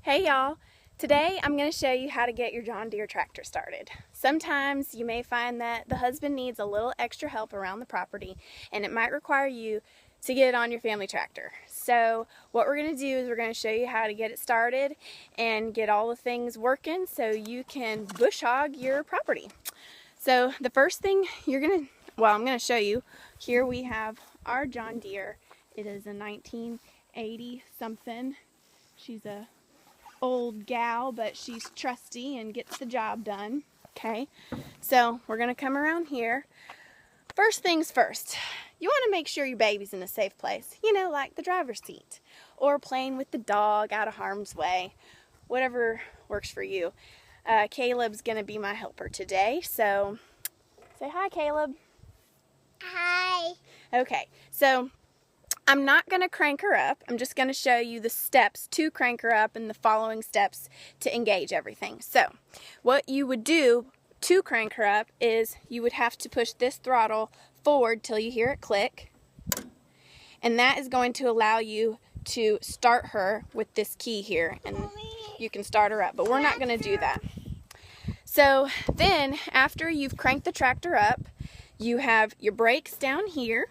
Hey y'all! Today I'm going to show you how to get your John Deere tractor started. Sometimes you may find that the husband needs a little extra help around the property and it might require you to get it on your family tractor. So what we're going to do is we're going to show you how to get it started and get all the things working so you can bush hog your property. So the first thing I'm going to show you, here we have our John Deere. It is a 1980 something. She's a old gal, but she's trusty and gets the job done. Okay, so we're gonna come around here. First things first, you want to make sure your baby's in a safe place, like the driver's seat or playing with the dog out of harm's way, whatever works for you. Caleb's gonna be my helper today, so say hi, Caleb. Hi. Okay, so I'm not going to crank her up. I'm just going to show you the steps to crank her up and the following steps to engage everything. So what you would do to crank her up is you would have to push this throttle forward till you hear it click. And that is going to allow you to start her with this key here. And you can start her up, but we're not going to do that. So then after you've cranked the tractor up, you have your brakes down here.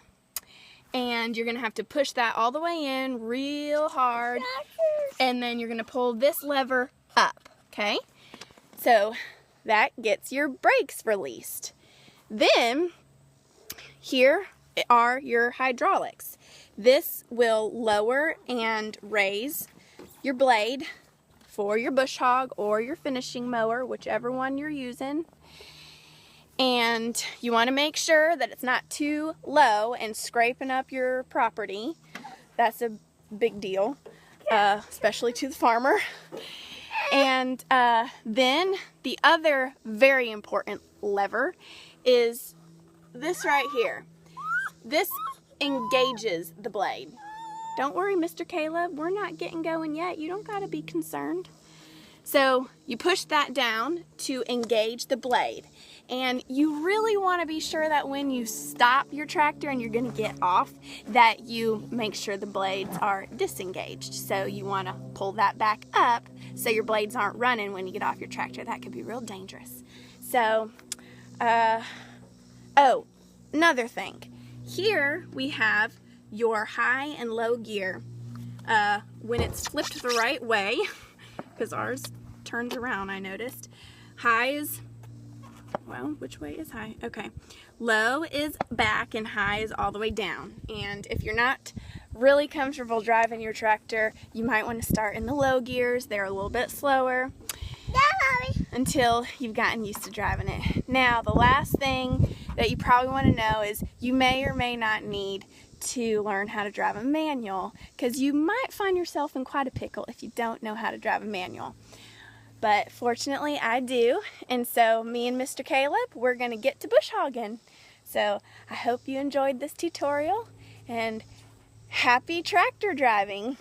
And you're going to have to push that all the way in real hard, and then you're going to pull this lever up, okay? So that gets your brakes released. Then here are your hydraulics. This will lower and raise your blade for your bush hog or your finishing mower, whichever one you're using. And you want to make sure that it's not too low and scraping up your property. That's a big deal, especially to the farmer. And then the other very important lever is this right here. This engages the blade. Don't worry, Mr. Caleb, we're not getting going yet. You don't got to be concerned. So you push that down to engage the blade. And you really want to be sure that when you stop your tractor and you're going to get off, that you make sure the blades are disengaged. So you want to pull that back up so your blades aren't running when you get off your tractor. That could be real dangerous. So, another thing. Here we have your high and low gear. When it's flipped the right way, because ours turns around, I noticed. High is, well, which way is high? Okay. Low is back and high is all the way down. And if you're not really comfortable driving your tractor, you might want to start in the low gears. They're a little bit slower until you've gotten used to driving it. Now, the last thing that you probably want to know is you may or may not need to learn how to drive a manual, because you might find yourself in quite a pickle if you don't know how to drive a manual. But fortunately I do, and so me and Mr. Caleb, we're going to get to bush hogging. So I hope you enjoyed this tutorial, and happy tractor driving!